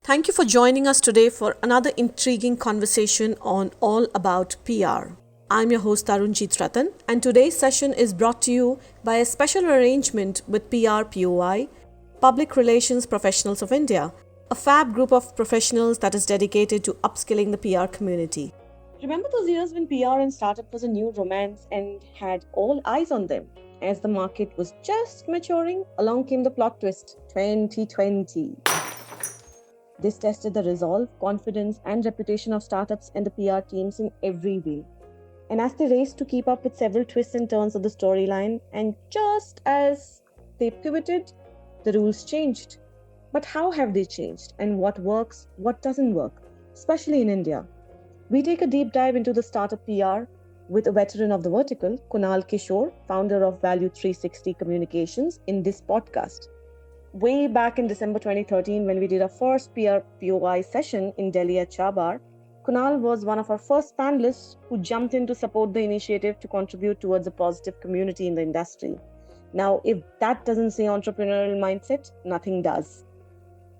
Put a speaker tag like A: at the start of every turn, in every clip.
A: Thank you for joining us today for another intriguing conversation on all about PR. I'm your host Tarunjit Ratan, and today's session is brought to you by a special arrangement with PR POI, Public Relations Professionals of India, a fab group of professionals that is dedicated to upskilling the PR community. Remember those years when PR and startup was a new romance and had all eyes on them? As the market was just maturing, along came the plot twist 2020. This tested the resolve, confidence, and reputation of startups and the PR teams in every way. And as they raced to keep up with several twists and turns of the storyline, and just as they pivoted, the rules changed. But how have they changed? And what works, what doesn't work, especially in India? We take a deep dive into the startup PR with a veteran of the vertical, Kunal Kishore, founder of Value360 Communications, in this podcast. Way back in December 2013, when we did our first PR POI session in Delhi at Chabar, Kunal was one of our first panelists who jumped in to support the initiative to contribute towards a positive community in the industry. Now, if that doesn't say entrepreneurial mindset, nothing does.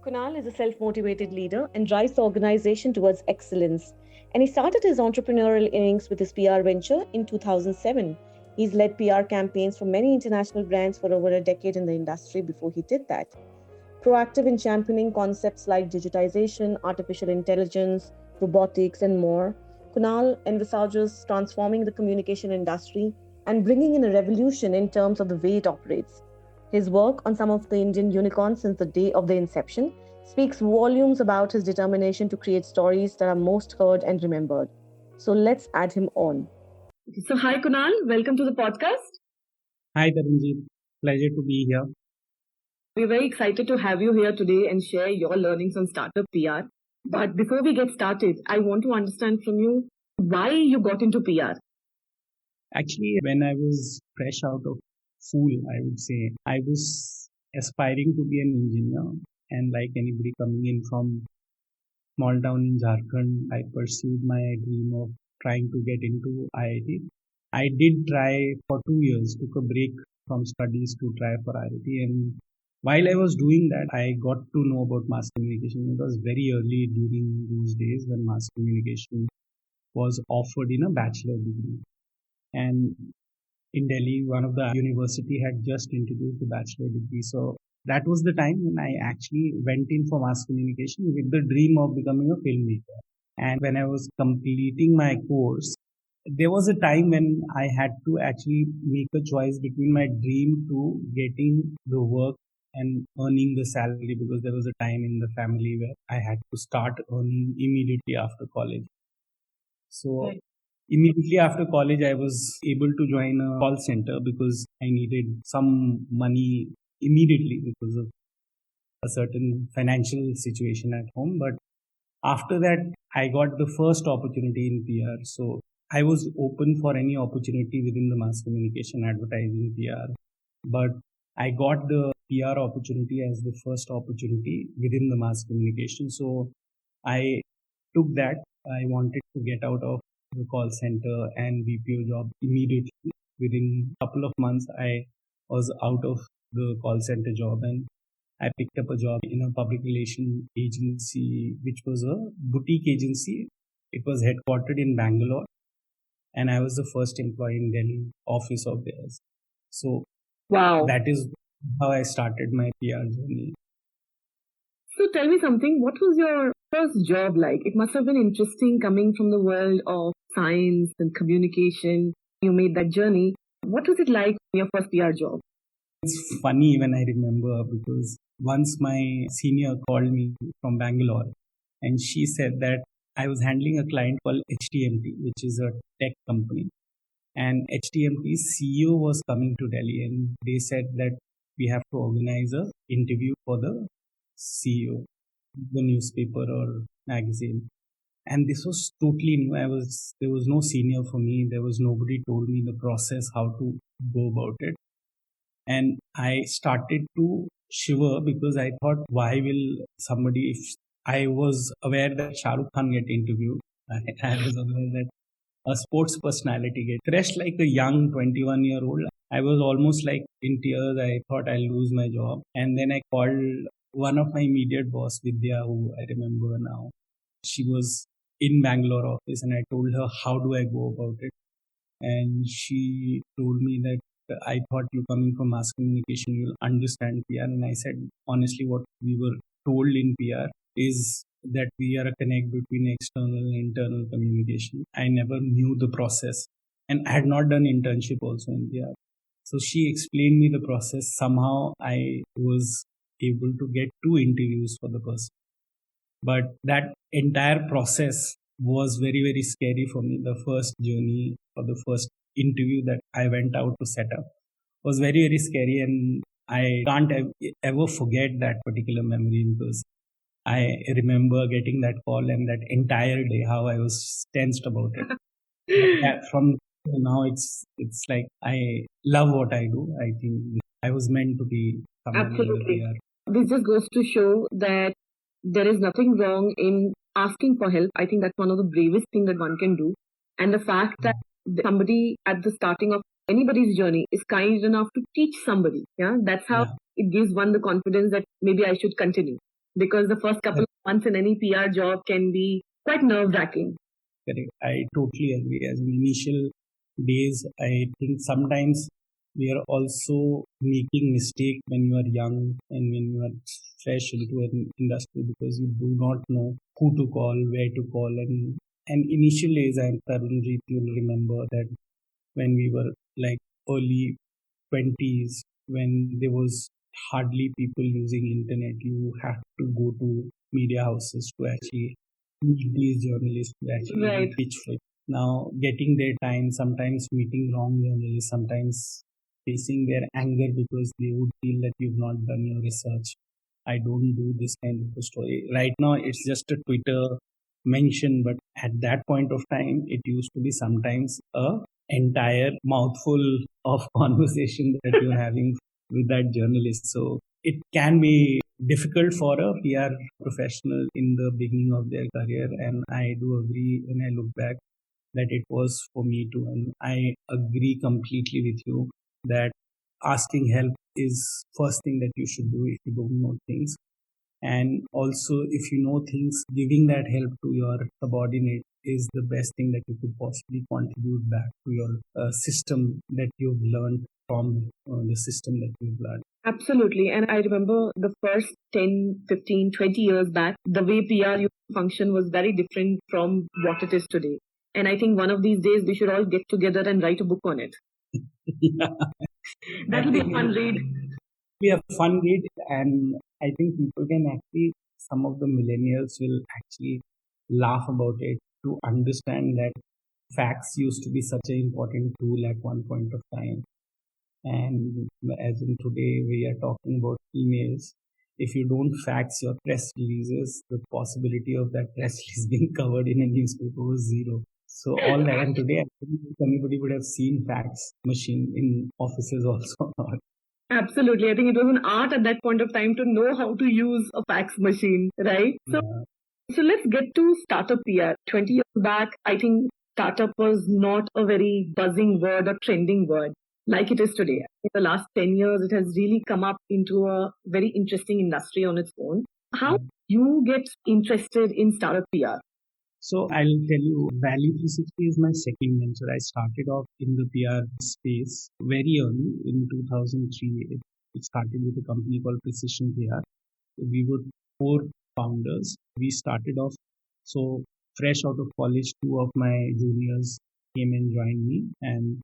A: Kunal is a self-motivated leader and drives the organization towards excellence. And he started his entrepreneurial innings with his PR venture in 2007. He's led PR campaigns for many international brands for over a decade in the industry before he did that. Proactive in championing concepts like digitization, artificial intelligence, robotics, and more, Kunal envisages transforming the communication industry and bringing in a revolution in terms of the way it operates. His work on some of the Indian unicorns since the day of their inception speaks volumes about his determination to create stories that are most heard and remembered. So let's add him on. So, hi Kunal, welcome to the podcast.
B: Hi Tarunjit, pleasure to be here.
A: We're very excited to have you here today and share your learnings on startup PR. But before we get started, I want to understand from you why you got into PR.
B: Actually, when I was fresh out of school, I would say, I was aspiring to be an engineer. And like anybody coming in from small town in Jharkhand, I pursued my dream of trying to get into IIT. I did try for 2 years, took a break from studies to try for IIT. And while I was doing that, I got to know about mass communication. It was very early during those days when mass communication was offered in a bachelor degree. And in Delhi, one of the university had just introduced the bachelor degree. So that was the time when I actually went in for mass communication with the dream of becoming a filmmaker. And when I was completing my course, there was a time when I had to actually make a choice between my dream to getting the work and earning the salary, because there was a time in the family where I had to start earning immediately after college. So immediately after college, I was able to join a call center because I needed some money immediately because of a certain financial situation at home. But after that, I got the first opportunity in PR. So I was open for any opportunity within the mass communication, advertising, PR. But I got the PR opportunity as the first opportunity within the mass communication. So I took that. I wanted to get out of the call center and BPO job immediately. Within a couple of months, I was out of the call center job and I picked up a job in a public relation agency, which was a boutique agency. It was headquartered in Bangalore, and I was the first employee in Delhi office of theirs. So
A: Wow.
B: that is how I started my PR journey.
A: So tell me something, what was your first job like? It must have been interesting coming from the world of science and communication. You made that journey. What was it like in your first PR job?
B: It's funny when I remember, because once my senior called me from Bangalore and she said that I was handling a client called HTMT, which is a tech company. And HTMT's CEO was coming to Delhi and they said that we have to organize an interview for the CEO, the newspaper or magazine. And this was totally new. There was no senior for me. There was nobody told me the process, how to go about it. And I started to shiver because I thought, why will somebody, if I was aware that Shah Rukh Khan get interviewed, I was aware that a sports personality get fresh like a young 21-year-old. I was almost like in tears. I thought I'll lose my job. And then I called one of my immediate boss, Vidya, who I remember now, she was in Bangalore office, and I told her, how do I go about it? And she told me that I thought you coming from mass communication, you'll understand PR. And I said, honestly, what we were told in PR is that we are a connect between external and internal communication. I never knew the process, and I had not done internship also in PR. So she explained me the process. Somehow I was able to get two interviews for the person. But that entire process was very, very scary for me. The first journey or the first interview that I went out to set up was very, very scary. And I can't ever forget that particular memory, because I remember getting that call and that entire day, how I was tensed about it. From now, it's like I love what I do. I think I was meant to be somebody in the
C: Absolutely.
B: PR.
C: This just goes to show that there is nothing wrong in asking for help. I think that's one of the bravest things that one can do. And the fact that somebody at the starting of anybody's journey is kind enough to teach somebody, yeah, that's how
B: Yeah.
C: it gives one the confidence that maybe I should continue. Because the first couple of months in any PR job can be quite nerve wracking.
B: Correct. I totally agree. As in initial days, I think sometimes we are also making mistake when you are young and when you are fresh into an industry, because you do not know who to call, where to call, and initial days, I'm Tarunjit, you'll remember that when we were like early 20s, when there was hardly people using internet, you have to go to media houses to actually meet these journalists to actually
C: Right.
B: pitch for it. Now, getting their time, sometimes meeting wrong journalists, sometimes facing their anger because they would feel that you've not done your research. I don't do this kind of a story. Right now, it's just a Twitter mention, but at that point of time, it used to be sometimes a entire mouthful of conversation that you're having with that journalist. So it can be difficult for a PR professional in the beginning of their career, and I do agree when I look back that it was for me too. And I agree completely with you that asking help is first thing that you should do if you don't know things. And also, if you know things, giving that help to your subordinate is the best thing that you could possibly contribute back to your system that you've learned from the system that you've learned.
C: Absolutely. And I remember the first 10, 15, 20 years back, the way PR used to function was very different from what it is today. And I think one of these days we should all get together and write a book on it.
B: Yeah.
C: That'll be a fun read.
B: Be a fun read, and I think people can actually, some of the millennials will actually laugh about it to understand that facts used to be such an important tool at one point of time. And as in today, we are talking about emails. If you don't fax your press releases, the possibility of that press release being covered in a newspaper was zero. So all that, and today, I think if anybody would have seen fax machine in offices also.
C: Absolutely. I think it was an art at that point of time to know how to use a fax machine, right? So let's get to startup PR. 20 years back, I think startup was not a very buzzing word or trending word like it is today. In the last 10 years, it has really come up into a very interesting industry on its own. How you get interested in startup PR?
B: So I'll tell you, Value360 is my second venture. I started off in the PR space very early in 2003. It started with a company called Precision PR. We were four founders. We started off, so fresh out of college, two of my juniors came and joined me, and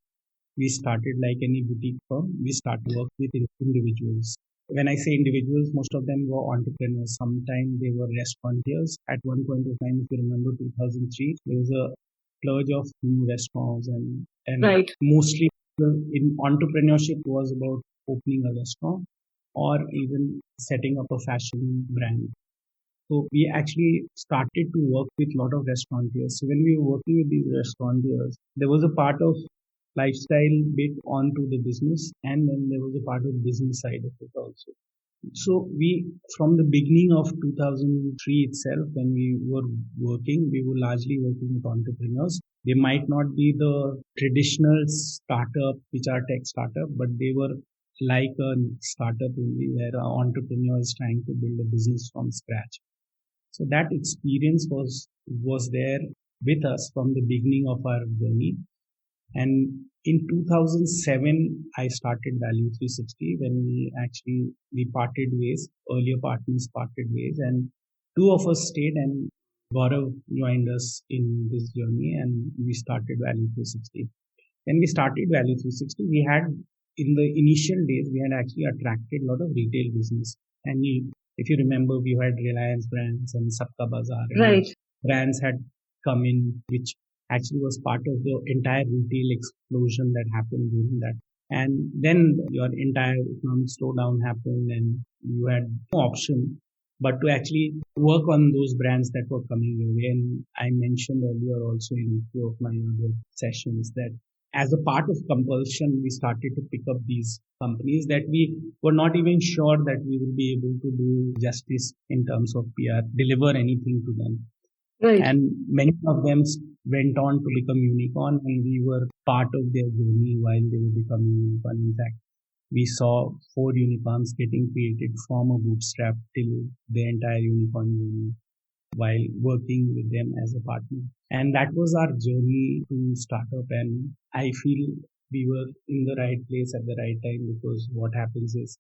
B: we started like any boutique firm. We started work with individuals. When I say individuals, most of them were entrepreneurs. Sometimes they were restaurateurs. At one point of time, if you remember 2003, there was a plurge of new restaurants, and
C: Right.
B: mostly in entrepreneurship was about opening a restaurant or even setting up a fashion brand. So we actually started to work with a lot of restaurateurs. So when we were working with these restaurateurs, there was a part of lifestyle bit onto the business, and then there was a part of business side of it also. So we, from the beginning of 2003 itself, when we were working, we were largely working with entrepreneurs. They might not be the traditional startup, which are tech startup, but they were like a startup only, where an entrepreneur is trying to build a business from scratch. So that experience was there with us from the beginning of our journey. And in 2007, I started Value360 when we parted ways. Earlier partners parted ways, and two of us stayed, and Gaurav joined us in this journey, and we started Value360. When we started Value360, we had in the initial days we had actually attracted a lot of retail business, and if you remember, we had Reliance brands and Sabka Bazaar, and
C: Right.
B: brands had come in, which actually was part of the entire retail explosion that happened during that. And then your entire economic slowdown happened, and you had no option but to actually work on those brands that were coming your way. And I mentioned earlier also in a few of my other sessions that as a part of compulsion, we started to pick up these companies that we were not even sure that we will be able to do justice in terms of PR, deliver anything to them.
C: Right.
B: And many of them went on to become unicorn, and we were part of their journey while they were becoming unicorn. In fact, we saw 4 unicorns getting created from a bootstrap till the entire unicorn journey while working with them as a partner. And that was our journey to startup. And I feel we were in the right place at the right time, because what happens is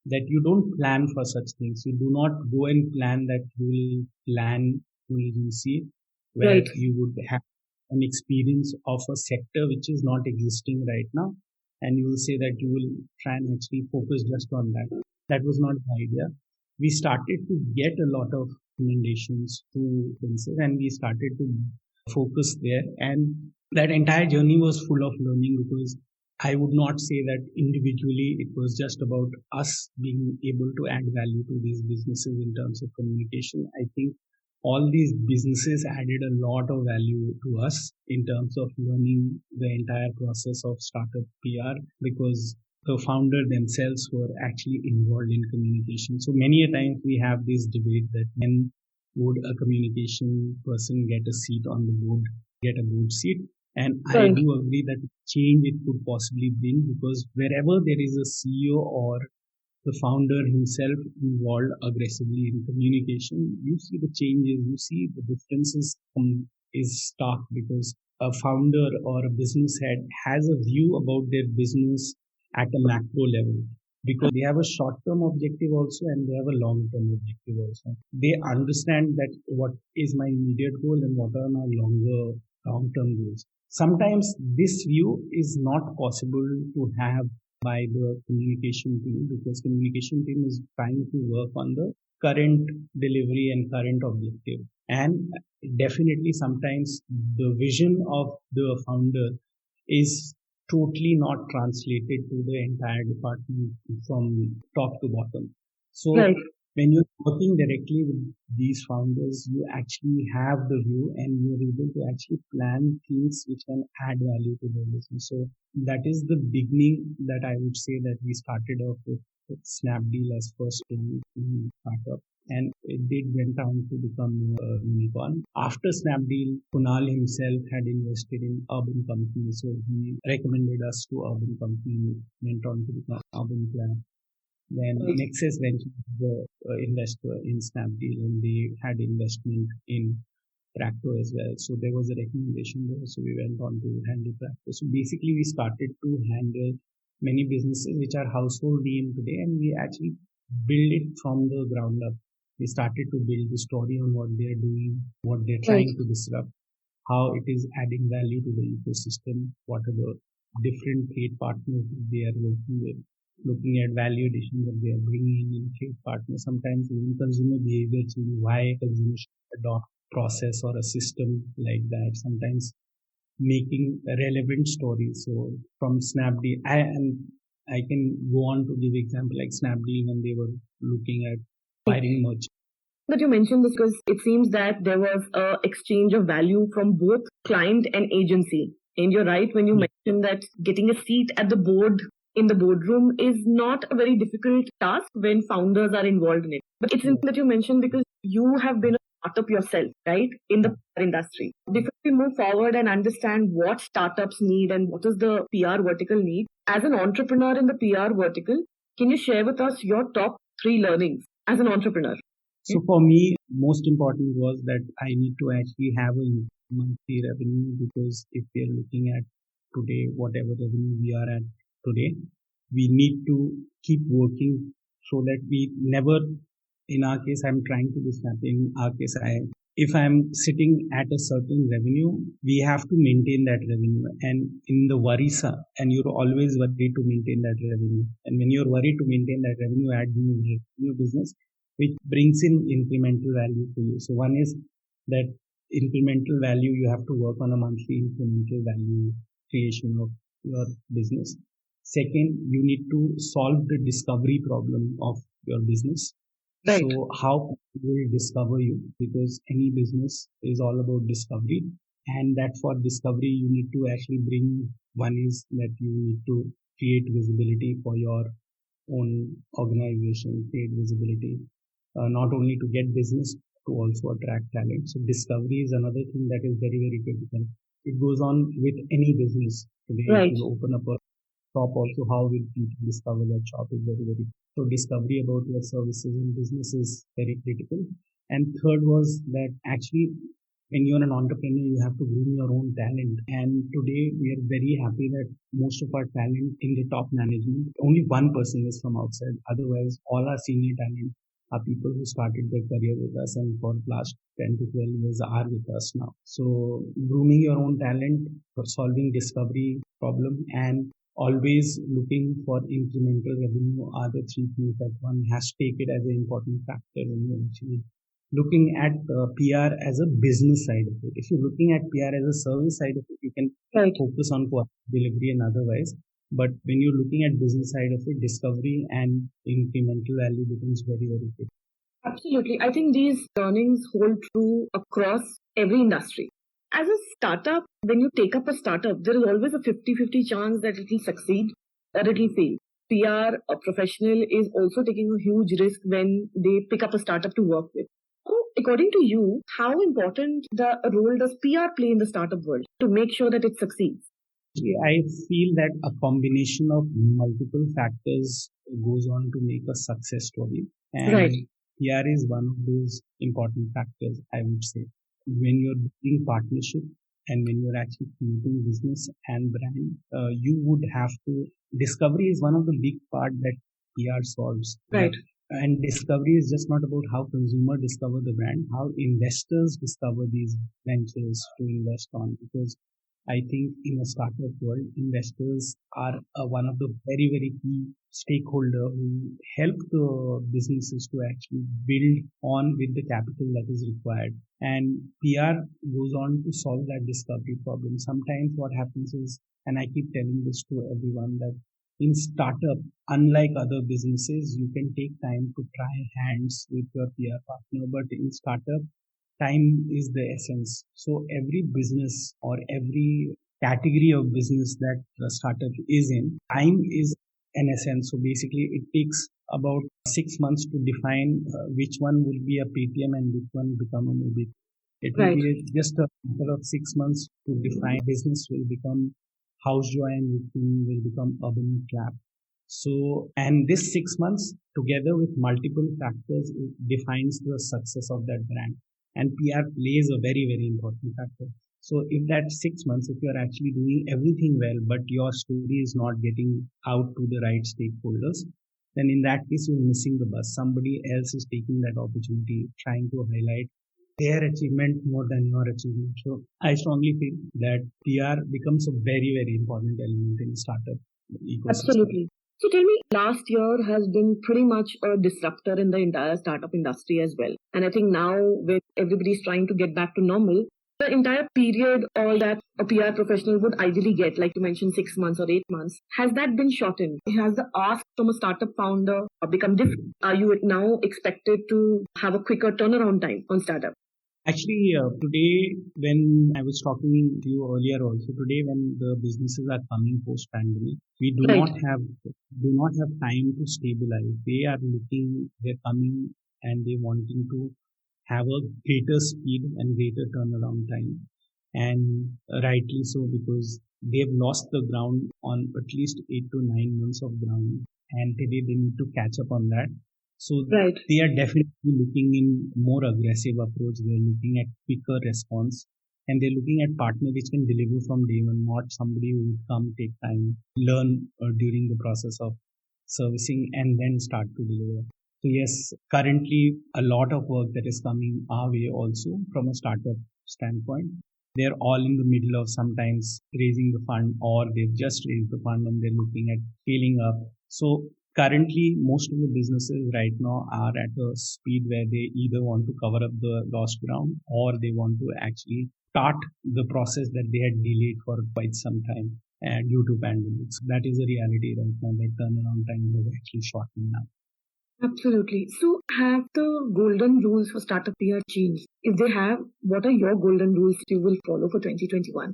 B: that you don't plan for such things. You do not go and plan that you will plan an agency where
C: Right.
B: you would have an experience of a sector which is not existing right now, and you will say that you will try and actually focus just on that. That was not the idea. We started to get a lot of recommendations to businesses, and we started to focus there. And that entire journey was full of learning, because I would not say that individually it was just about us being able to add value to these businesses in terms of communication. I think all these businesses added a lot of value to us in terms of learning the entire process of startup PR, because the founder themselves were actually involved in communication. So many a times we have this debate that when would a communication person get a seat on the board, get a board seat? And I
C: Right.
B: do agree that change it could possibly bring, because wherever there is a CEO or the founder himself involved aggressively in communication, you see the changes, you see the differences is stark, because a founder or a business head has a view about their business at a macro level, because they have a short-term objective also and they have a long-term objective also. They understand that what is my immediate goal and what are my long-term goals. Sometimes this view is not possible to have by the communication team, because communication team is trying to work on the current delivery and current objective. And definitely sometimes the vision of the founder is totally not translated to the entire department from top to bottom. So
C: Right.
B: when you're working directly with these founders, you actually have the view and you're able to actually plan things which can add value to their business. So that is the beginning that I would say that we started off with Snapdeal as first startup. And it did went on to become a unicorn. After Snapdeal, Kunal himself had invested in Urban Company, so he recommended us to Urban Company, went on to become Urban Plan. Then
C: Right.
B: Nexus Ventures, the investor in Snapdeal, and they had investment in Practo as well. So there was a recommendation there. So we went on to handle Practo. So basically, we started to handle many businesses which are household name today, and we actually build it from the ground up. We started to build the story on what they are doing, what they're trying
C: Right.
B: to disrupt, how it is adding value to the ecosystem, what are the different trade partners that they are working with, looking at value addition that they are bringing in trade partners. Sometimes even consumer behavior change, why consumers should adopt process or a system like that. Sometimes making a relevant stories. So from Snapdeal, I can go on to give example like Snapdeal when they were looking at firing merchants.
C: That you mentioned this because it seems that there was a exchange of value from both client and agency. And you're right when you mentioned that getting a seat at the board in the boardroom is not a very difficult task when founders are involved in it. But it's important that you mentioned because you have been a startup yourself, right, in the PR industry. Before we move forward and understand what startups need and what is the PR vertical need, as an entrepreneur in the PR vertical, can you share with us your top 3 learnings as an entrepreneur?
B: So for me, most important was that I need to actually have a monthly revenue, because if we are looking at today, whatever revenue we are at today, we need to keep working so that we never, in our case, I'm trying to do something. In our case, if I'm sitting at a certain revenue, we have to maintain that revenue. And in the and you're always worried to maintain that revenue. And when you're worried to maintain that revenue, add new business, which brings in incremental value for you. So one is that incremental value, you have to work on a monthly incremental value creation of your business. Second, you need to solve the discovery problem of your business.
C: Right.
B: So how people will discover you? Because any business is all about discovery, and that for discovery you need to actually bring, one is that you need to create visibility for your own organization, create visibility, not only to get business, to also attract talent. So discovery is another thing that is very, very critical. It goes on with any business. Today,
C: Right.
B: if you open up a shop also, how will people discover that shop is very, very, so discovery about your services and business is very critical. And third was that actually when you're an entrepreneur, you have to groom your own talent. And today we are very happy that most of our talent in the top management, only one person is from outside. Otherwise, all our senior talent are people who started their career with us and for the last 10 to 12 years are with us now. So grooming your own talent, for solving discovery problem, and always looking for incremental revenue are the 3 things that one has to take it as an important factor when you're actually looking at PR as a business side of it. If you're looking at PR as a service side of it, you can
C: Right.
B: focus on quality delivery and otherwise. But when you're looking at business side of it, discovery and incremental value becomes very, very big.
C: Absolutely. I think these learnings hold true across every industry. As a startup, when you take up a startup, there is always a 50-50 chance that it will succeed or it will fail. PR, a professional, is also taking a huge risk when they pick up a startup to work with. So, according to you, how important the role does PR play in the startup world to make sure that it succeeds?
B: I feel that a combination of multiple factors goes on to make a success story. And
C: Right.
B: PR is one of those important factors, I would say. When you're building partnership and when you're actually creating business and brand, you would have to, discovery is one of the big part that PR solves.
C: Right.
B: And discovery is just not about how consumer discover the brand, how investors discover these ventures to invest on. Because I think in a startup world, investors are one of the very, very key stakeholder who help the businesses to actually build on with the capital that is required. And PR goes on to solve that discovery problem. Sometimes what happens is, and I keep telling this to everyone, that in startup, unlike other businesses, you can take time to try hands with your PR partner, but in startup, time is the essence. So every business or every category of business that the startup is in, time is an essence. So basically, it takes about 6 months to define which one will be a PTM and which one become a movie. It will
C: Right.
B: be just a matter of 6 months to define business will become house joy and which one will become urban clap. So, and this 6 months together with multiple factors, it defines the success of that brand. And PR plays a very, very important factor. So if that 6 months, if you're actually doing everything well, but your story is not getting out to the right stakeholders, then in that case, you're missing the bus. Somebody else is taking that opportunity, trying to highlight their achievement more than your achievement. So I strongly feel that PR becomes a very, very important element in startup ecosystem.
C: Absolutely. So tell me, last year has been pretty much a disruptor in the entire startup industry as well. And I think now with everybody's trying to get back to normal, the entire period or that a PR professional would ideally get, like you mentioned, 6 months or 8 months, has that been shortened? Has the ask from a startup founder become different? Are you now expected to have a quicker turnaround time on startup?
B: Actually, today, when I was talking to you earlier also, today when the businesses are coming post-pandemic, we do
C: Right.
B: not have time to stabilize. They are looking, they're coming and they wanting to have a greater speed and greater turnaround time. And rightly so, because they've lost the ground on at least 8 to 9 months of ground. And today they need to catch up on that. So
C: Right.
B: they are definitely looking in more aggressive approach. They're looking at quicker response, and they're looking at partner which can deliver from day one, not somebody who would come, take time, learn during the process of servicing, and then start to deliver. So yes, currently a lot of work that is coming our way also from a startup standpoint. They're all in the middle of sometimes raising the fund, or they've just raised the fund and they're looking at scaling up. So currently, most of the businesses right now are at a speed where they either want to cover up the lost ground or they want to actually start the process that they had delayed for quite some time due to pandemics. That is a reality right now. That turnaround time is actually shortened now.
C: Absolutely. So, have the golden rules for startup PR changed? If they have, what are your golden rules you will follow for 2021?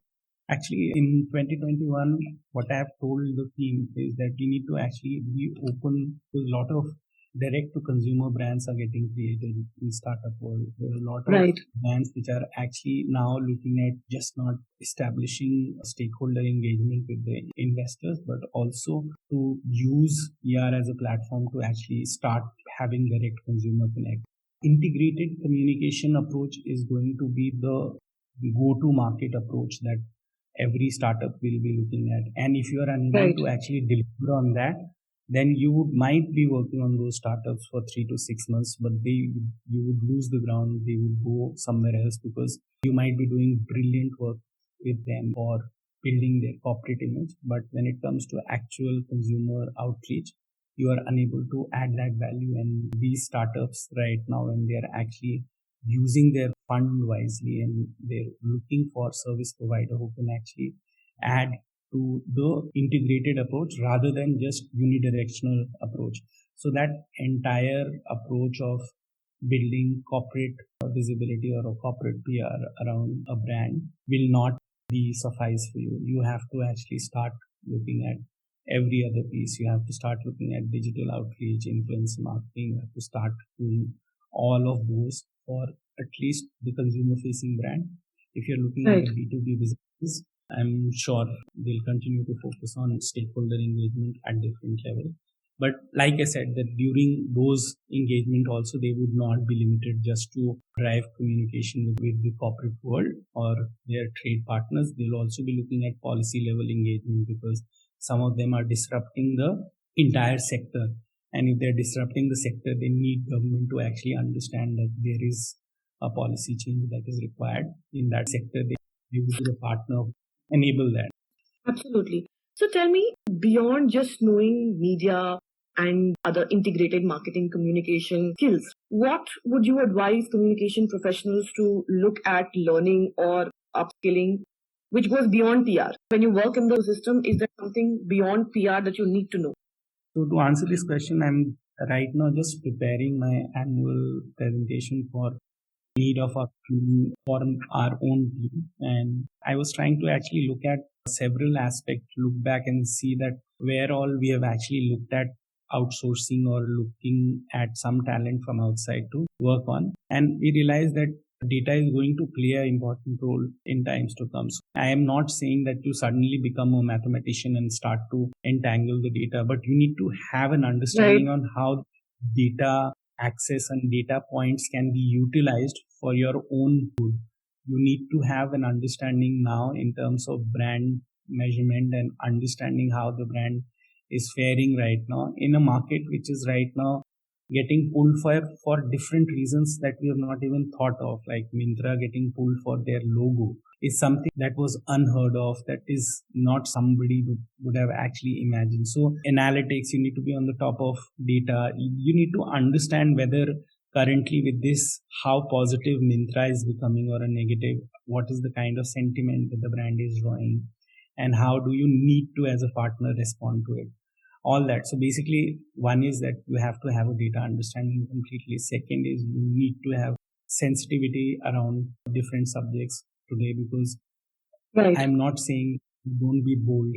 B: Actually, in 2021, what I have told the team is that we need to actually be open to a lot of direct to consumer brands are getting created in startup world. There are a lot of
C: Right.
B: brands which are actually now looking at just not establishing stakeholder engagement with the investors, but also to use PR as a platform to actually start having direct consumer connect. Integrated communication approach is going to be the go-to market approach that every startup will be looking at. And if you are unable
C: Right.
B: to actually deliver on that, then you might be working on those startups for 3 to 6 months, but you would lose the ground. They would go somewhere else because you might be doing brilliant work with them or building their corporate image. But when it comes to actual consumer outreach, you are unable to add that value. And these startups right now, when they are actually using their fund wisely and they're looking for service provider who can actually add to the integrated approach rather than just unidirectional approach. So that entire approach of building corporate visibility or a corporate PR around a brand will not be suffice for you. You have to actually start looking at every other piece. You have to start looking at digital outreach, influence marketing. You have to start doing all of those for at least the consumer facing brand. If you're looking at
C: Right.
B: a B2B business, I'm sure they'll continue to focus on stakeholder engagement at different levels. But like I said, that during those engagement also, they would not be limited just to drive communication with the corporate world or their trade partners. They'll also be looking at policy level engagement because some of them are disrupting the entire sector. And if they're disrupting the sector, they need government to actually understand that there is a policy change that is required in that sector. They will be the partner enable that.
C: Absolutely. So, tell me, beyond just knowing media and other integrated marketing communication skills, what would you advise communication professionals to look at learning or upskilling, which goes beyond PR? When you work in the system, is there something beyond PR that you need to know?
B: So to answer this question, I'm right now just preparing my annual presentation for need of our team for our own team. And I was trying to actually look at several aspects, look back and see that where all we have actually looked at outsourcing or looking at some talent from outside to work on. And we realized that data is going to play an important role in times to come. So I am not saying that you suddenly become a mathematician and start to entangle the data, but you need to have an understanding on how data access and data points can be utilized for your own good. You need to have an understanding now in terms of brand measurement and understanding how the brand is faring right now in a market which is right now getting pulled for different reasons that we have not even thought of, like Mintra getting pulled for their logo is something that was unheard of, that is not somebody would have actually imagined. So analytics, you need to be on the top of data. You need to understand whether currently with this, how positive Mintra is becoming or a negative, what is the kind of sentiment that the brand is drawing, and how do you need to as a partner respond to it, all that. So basically, one is that you have to have a data understanding completely. Second is you need to have sensitivity around different subjects today, because
C: Right.
B: I'm not saying don't be bold.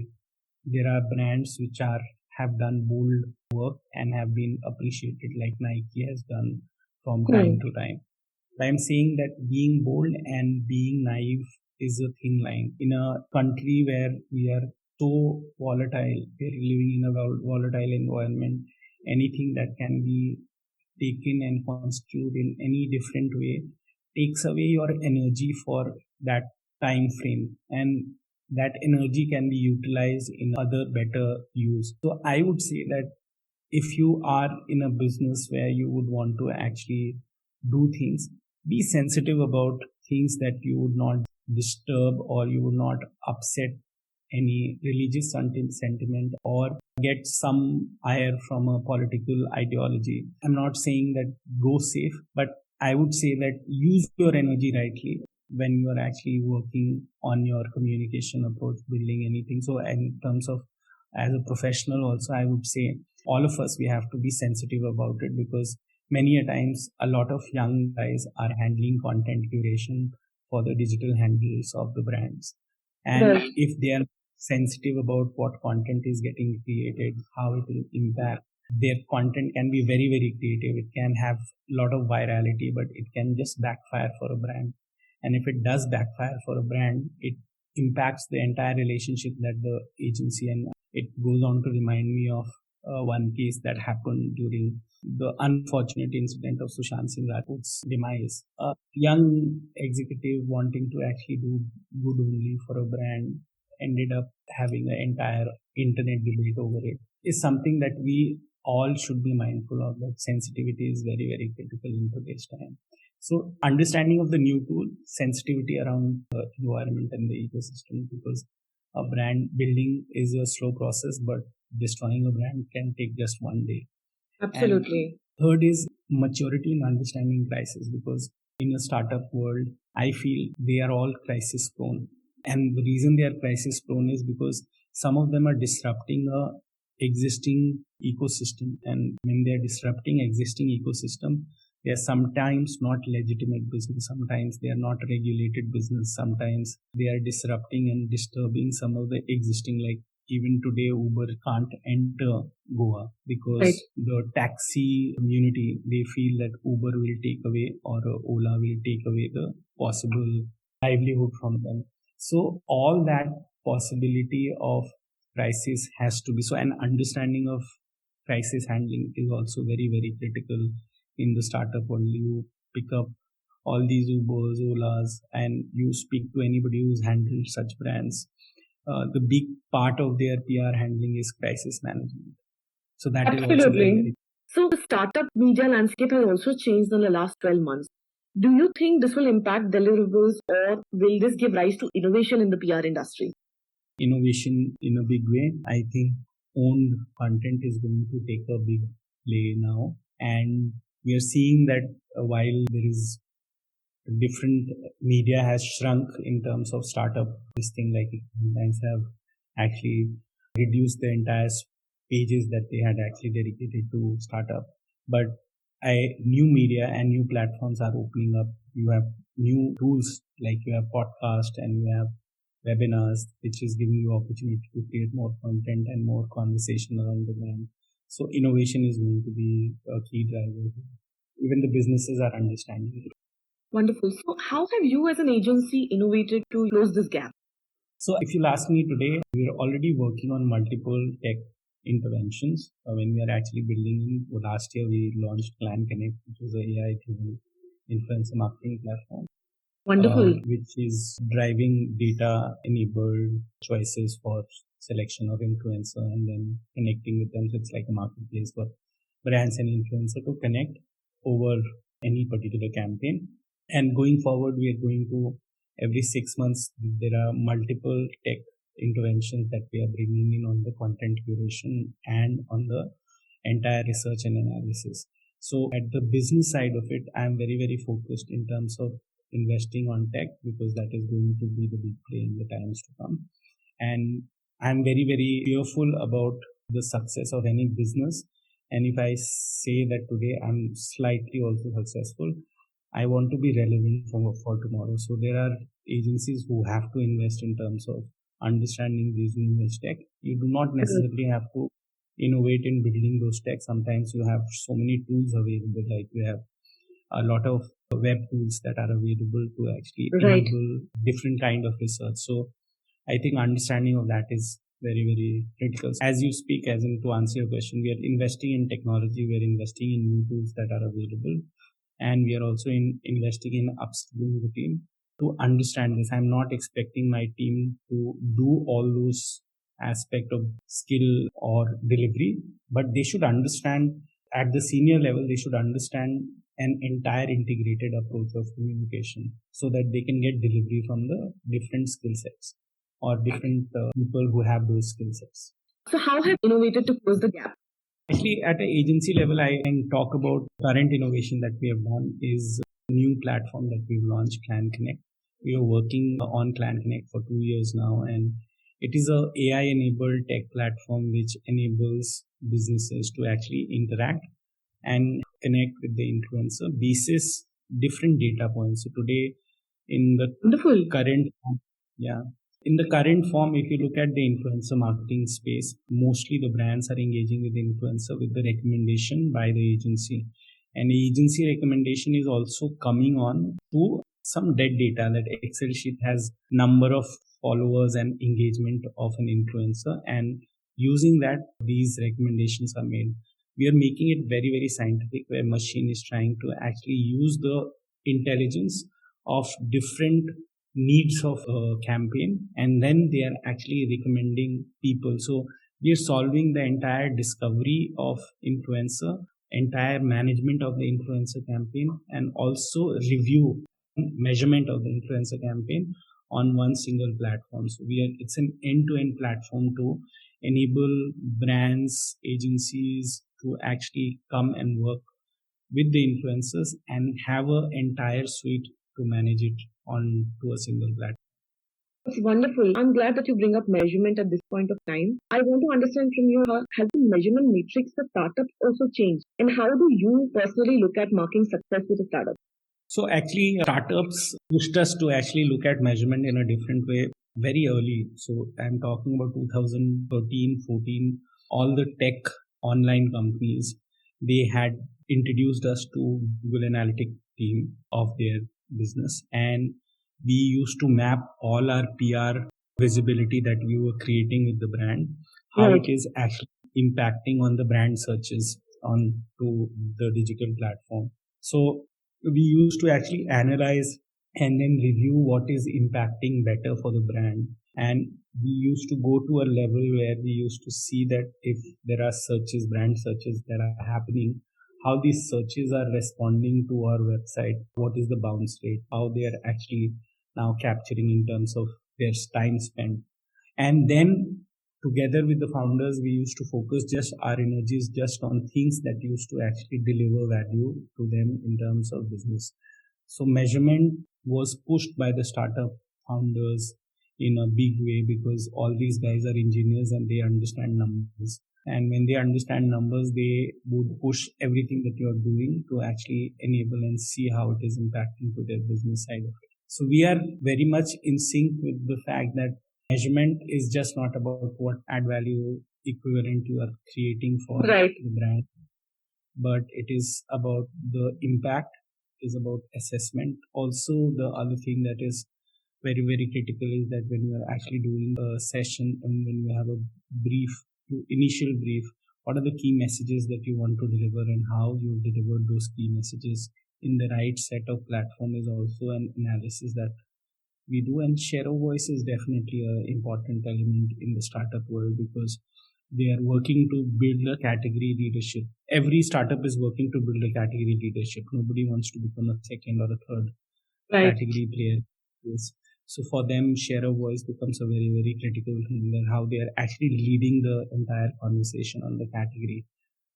B: There are brands which have done bold work and have been appreciated, like Nike has done from time to time. I'm saying that being bold and being naive is a thin line. In a country where we are so volatile, we're living in a volatile environment, anything that can be taken and construed in any different way takes away your energy for that time frame, and that energy can be utilized in other better use. So I would say that if you are in a business where you would want to actually do things, be sensitive about things that you would not disturb or you would not upset any religious sentiment or get some ire from a political ideology. I'm not saying that go safe, but I would say that use your energy rightly when you are actually working on your communication approach, building anything. So, in terms of as a professional, also, I would say all of us, we have to be sensitive about it, because many a times a lot of young guys are handling content curation for the digital handles of the brands. And
C: Right.
B: if they are sensitive about what content is getting created, how it will impact, their content can be very, very creative. It can have a lot of virality, but it can just backfire for a brand. And if it does backfire for a brand, it impacts the entire relationship that the agency, and it goes on to remind me of one case that happened during the unfortunate incident of Sushant Singh Rajput's demise. A young executive wanting to actually do good only for a brand ended up having an entire internet debate over it. Is something that we all should be mindful of. That sensitivity is very, very critical in today's time. So understanding of the new tool, sensitivity around the environment and the ecosystem, because a brand building is a slow process, but destroying a brand can take just one day.
C: Absolutely.
B: And third is maturity in understanding crisis, because in a startup world, I feel they are all crisis prone. And the reason they are crisis prone is because some of them are disrupting a existing ecosystem. And when they are disrupting existing ecosystem, they are sometimes not legitimate business, sometimes they are not regulated business, sometimes they are disrupting and disturbing some of the existing, like even today Uber can't enter Goa because
C: Right.
B: the taxi community, they feel that Uber will take away, or Ola will take away the possible livelihood from them. So all that possibility of crisis has to be, so an understanding of crisis handling is also very, very critical in the startup world. You pick up all these Ubers, Olas, and you speak to anybody who's handled such brands. The big part of their PR handling is crisis management. So that is also very,
C: Absolutely.
B: very.
C: So the startup media landscape has also changed in the last 12 months. Do you think this will impact deliverables, or will this give rise to innovation in the PR industry?
B: Innovation in a big way. I think owned content is going to take a big play now. And we are seeing that while there is different media has shrunk in terms of startup, this thing like sometimes have actually reduced the entire pages that they had actually dedicated to startup. But new media and new platforms are opening up. You have new tools, like you have podcast and you have webinars, which is giving you opportunity to create more content and more conversation around the brand. So innovation is going to be a key driver. Even the businesses are understanding it.
C: Wonderful. So how have you as an agency innovated to close this gap?
B: So if you'll ask me today, we're already working on multiple tech interventions. When we are actually building, last year we launched Clan Connect, which was an AI-driven influencer marketing platform.
C: Wonderful.
B: Which is driving data-enabled choices for selection of influencer and then connecting with them. So it's like a marketplace for brands and influencer to connect over any particular campaign. And going forward, we are going to every 6 months, there are multiple tech interventions that we are bringing in on the content curation and on the entire research and analysis. So at the business side of it, I'm very, very focused in terms of investing on tech, because that is going to be the big play in the times to come. And I'm very, very fearful about the success of any business. And if I say that today I'm slightly also successful, I want to be relevant for tomorrow. So there are agencies who have to invest in terms of understanding these new age tech. You do not necessarily have to innovate in building those tech. Sometimes you have so many tools available, like you have a lot of web tools that are available to actually
C: Right.
B: enable different kind of research. So I think understanding of that is very, very critical. As you speak, as in to answer your question, we are investing in technology, we are investing in new tools that are available, and we are also investing in upskilling the team to understand this. I'm not expecting my team to do all those aspect of skill or delivery, but they should understand at the senior level, they should understand an entire integrated approach of communication so that they can get delivery from the different skill sets or different people who have those skill sets.
C: So how have you innovated to close the gap?
B: Actually, at an agency level, I can talk about current innovation that we have done is a new platform that we've launched, Clan Connect. We are working on Clan Connect for 2 years now, and it is a AI-enabled tech platform which enables businesses to actually interact and connect with the influencer basis different data points. So today, in the
C: Wonderful.
B: current, yeah, in the current form, if you look at the influencer marketing space, mostly the brands are engaging with the influencer with the recommendation by the agency. And the agency recommendation is also coming on to some dead data that Excel sheet has number of followers and engagement of an influencer. And using that, these recommendations are made. We are making it very, very scientific where machine is trying to actually use the intelligence of different needs of a campaign, and then they are actually recommending people. So we are solving the entire discovery of influencer, entire management of the influencer campaign, and also review measurement of the influencer campaign on one single platform. So it's an end-to-end platform to enable brands, agencies to actually come and work with the influencers and have an entire suite to manage it on to a single platform.
C: That's wonderful. I'm glad that you bring up measurement at this point of time. I want to understand from you, how has the measurement matrix for startups also changed? And how do you personally look at marking success with a startup?
B: So actually, startups pushed us to actually look at measurement in a different way very early. So I'm talking about 2013, 14, all the tech online companies, they had introduced us to Google Analytics team of their business. And we used to map all our PR visibility that we were creating with the brand, how
C: Right.
B: it is actually impacting on the brand searches on to the digital platform. So we used to actually analyze and then review what is impacting better for the brand. And we used to go to a level where we used to see that if there are searches, brand searches that are happening, how these searches are responding to our website, what is the bounce rate, how they are actually now capturing in terms of their time spent. And then together with the founders, we used to focus just our energies just on things that used to actually deliver value to them in terms of business. So measurement was pushed by the startup founders in a big way because all these guys are engineers and they understand numbers. And when they understand numbers, they would push everything that you're doing to actually enable and see how it is impacting to their business side of it. So we are very much in sync with the fact that measurement is just not about what add value equivalent you are creating for
C: Right.
B: the brand, but it is about the impact, is about assessment. Also, the other thing that is very, very critical is that when you are actually doing a session and when you have a brief, initial brief, what are the key messages that you want to deliver and how you deliver those key messages in the right set of platform is also an analysis that we do. And share of voice is definitely an important element in the startup world because they are working to build a category leadership. Every startup is working to build a category leadership. Nobody wants to become a second or a third
C: Right.
B: category player. Yes. So for them, share of voice becomes a very, very critical thing, and how they are actually leading the entire conversation on the category.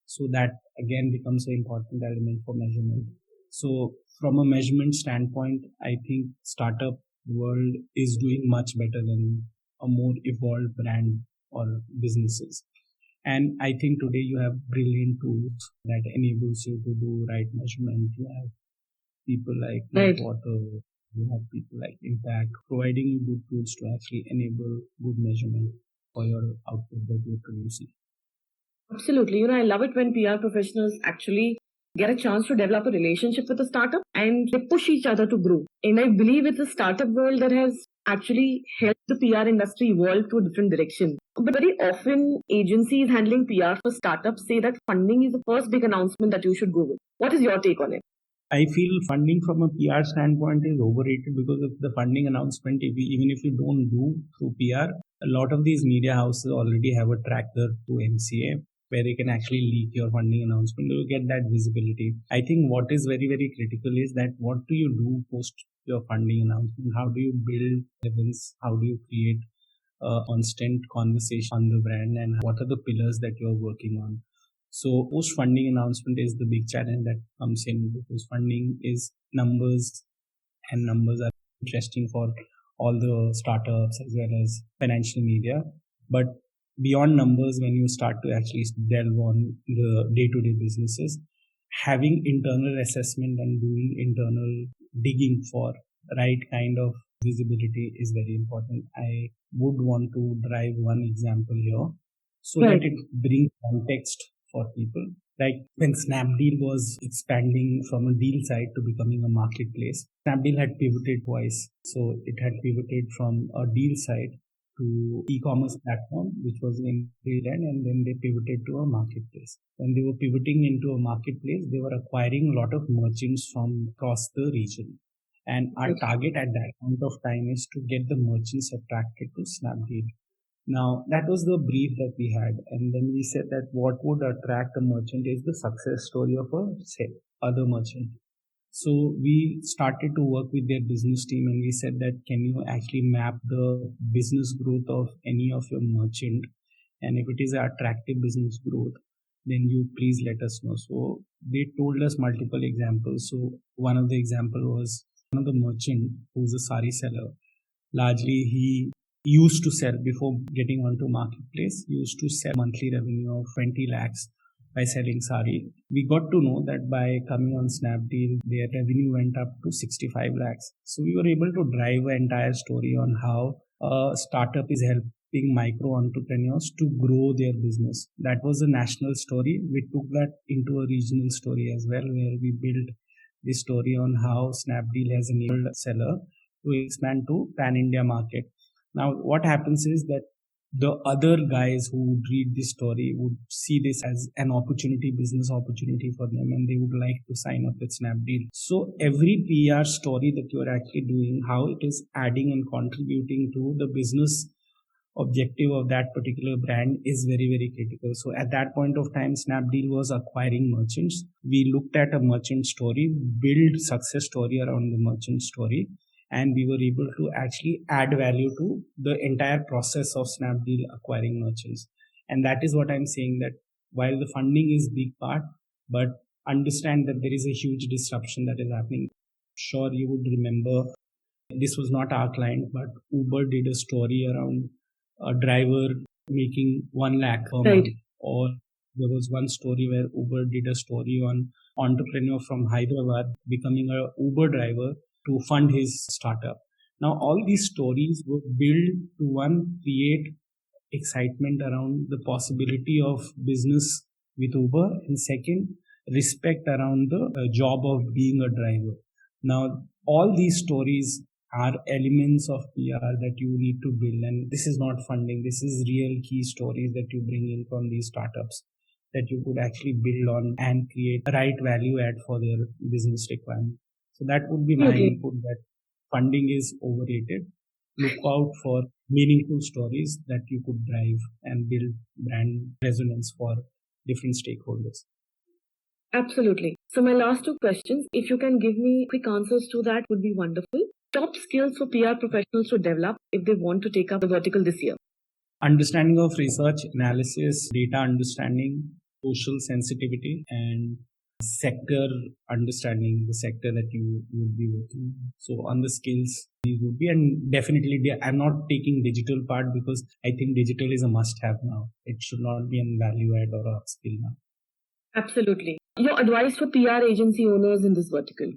B: So that again becomes an important element for measurement. So from a measurement standpoint, I think startup world is doing much better than a more evolved brand or businesses. And I think today you have brilliant tools that enables you to do right measurement. You have people like
C: Right.
B: Water, you have people like Impact, providing you good tools to actually enable good measurement for your output that you're producing.
C: Absolutely. I love it when PR professionals actually get a chance to develop a relationship with a startup and they push each other to grow. And I believe it's a startup world that has actually helped the PR industry evolve to a different direction. But very often, agencies handling PR for startups say that funding is the first big announcement that you should go with. What is your take on it?
B: I feel funding from a PR standpoint is overrated because of the funding announcement. Even if you don't do through PR, a lot of these media houses already have a tracker through MCA where they can actually leak your funding announcement. You get that visibility. I think what is very, very critical is that what do you do post your funding announcement? How do you build events? How do you create a constant conversation on the brand, and what are the pillars that you're working on? So post funding announcement is the big challenge that comes in, because funding is numbers, and numbers are interesting for all the startups as well as financial media. But beyond numbers, when you start to actually delve on the day-to-day businesses, having internal assessment and doing internal digging for right kind of visibility is very important. I would want to drive one example here so that it brings context for people. Like when Snapdeal was expanding from a deal site to becoming a marketplace, Snapdeal had pivoted twice. So it had pivoted from a deal site to e-commerce platform, which was in Thailand, and then they pivoted to a marketplace. When they were pivoting into a marketplace, they were acquiring a lot of merchants from across the region. And our target at that point of time is to get the merchants attracted to Snapdeal. Now, that was the brief that we had. And then we said that what would attract a merchant is the success story of a, say, other merchant. So we started to work with their business team and we said that can you actually map the business growth of any of your merchant? And if it is an attractive business growth, then you please let us know. So they told us multiple examples. So one of the example was one of the merchant who's a sari seller. Largely he used to sell before getting onto marketplace, used to sell monthly revenue of 20 lakhs by selling sari. We got to know that by coming on Snapdeal, their revenue went up to 65 lakhs. So we were able to drive an entire story on how a startup is helping micro entrepreneurs to grow their business. That was a national story. We took that into a regional story as well, where we built this story on how Snapdeal has enabled a seller to expand to pan-India market. Now, what happens is that the other guys who would read this story would see this as an opportunity, business opportunity for them, and they would like to sign up with Snapdeal. So every PR story that you are actually doing, how it is adding and contributing to the business objective of that particular brand is very, very critical. So at that point of time, Snapdeal was acquiring merchants. We looked at a merchant story, build success story around the merchant story, and we were able to actually add value to the entire process of Snapdeal acquiring merchants. And that is what I'm saying, that while the funding is big part, but understand that there is a huge disruption that is happening. Sure, you would remember, this was not our client, but Uber did a story around a driver making 1 lakh per month. Or there was one story where Uber did a story on entrepreneur from Hyderabad becoming a Uber driver to fund his startup. Now, all these stories were built to, one, create excitement around the possibility of business with Uber, and second, respect around the job of being a driver. Now, all these stories are elements of PR that you need to build, and this is not funding. This is real key stories that you bring in from these startups that you could actually build on and create the right value add for their business requirement. So that would be my input, that funding is overrated. Look out for meaningful stories that you could drive and build brand resonance for different stakeholders.
C: Absolutely. So my last two questions, if you can give me quick answers to that, would be wonderful. Top skills for PR professionals to develop if they want to take up the vertical this year.
B: Understanding of research, analysis, data understanding, social sensitivity, and sector understanding, the sector that you would be working. So on the skills, these would be, and definitely I'm not taking digital part because I think digital is a must have now. It should not be a value add or a skill now.
C: Absolutely. Your advice for PR agency owners in this vertical?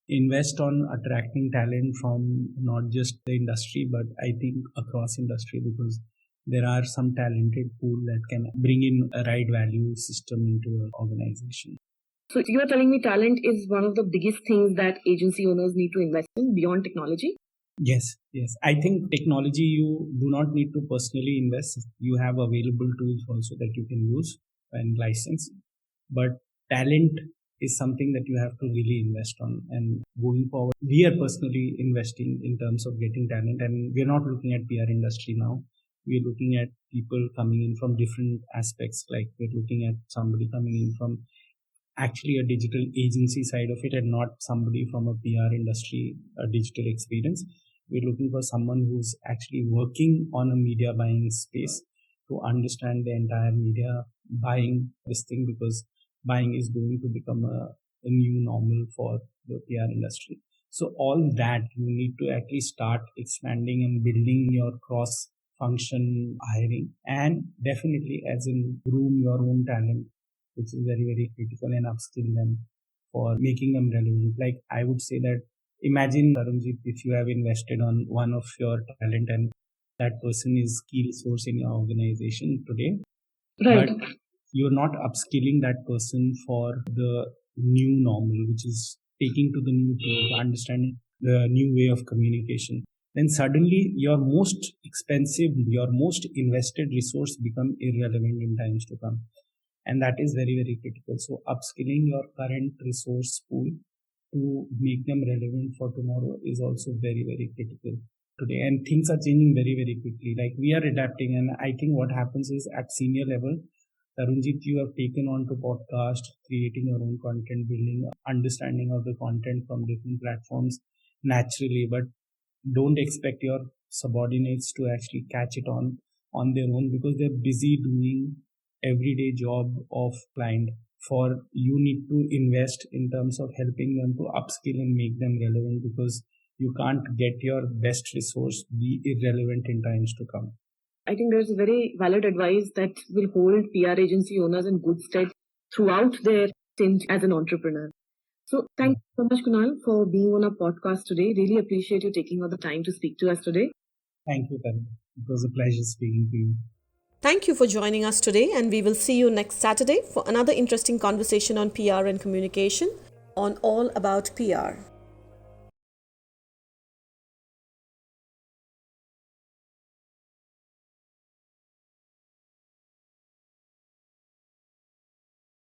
B: Invest on attracting talent from not just the industry, but I think across industry, because there are some talented pool that can bring in a right value system into an organization.
C: So you are telling me talent is one of the biggest things that agency owners need to invest in beyond technology?
B: Yes. I think technology, you do not need to personally invest. You have available tools also that you can use and license. But talent is something that you have to really invest on. And going forward, we are personally investing in terms of getting talent. And we're not looking at PR industry now. We're looking at people coming in from different aspects. Like we're looking at somebody coming in from actually a digital agency side of it and not somebody from a PR industry, a digital experience. We're looking for someone who's actually working on a media buying space to understand the entire media buying this thing, because buying is going to become a new normal for the PR industry. So all that you need to actually start expanding and building your cross function hiring, and definitely as in groom your own talent, which is very, very critical, and upskill them for making them relevant. Like I would say that imagine, Tarunjit, if you have invested on one of your talent and that person is key resource in your organization today,
C: Right.
B: but you're not upskilling that person for the new normal, which is taking to the new tool, understanding the new way of communication. Then suddenly your most expensive, your most invested resource become irrelevant in times to come. And that is very, very critical. So upskilling your current resource pool to make them relevant for tomorrow is also very, very critical today. And things are changing very, very quickly. Like we are adapting. And I think what happens is at senior level, Tarunjit, you have taken on to podcast, creating your own content, building understanding of the content from different platforms naturally, but don't expect your subordinates to actually catch it on their own, because they're busy doing everyday job of client. For you need to invest in terms of helping them to upskill and make them relevant, because you can't get your best resource be irrelevant in times to come.
C: I think there's a very valid advice that will hold PR agency owners in good stead throughout their stint as an entrepreneur. So thank you so much, Kunal, for being on our podcast today. Really appreciate you taking all the time to speak to us today.
B: Thank you, Tarun. It was a pleasure speaking to you.
A: Thank you for joining us today, and we will see you next Saturday for another interesting conversation on PR and communication on All About PR.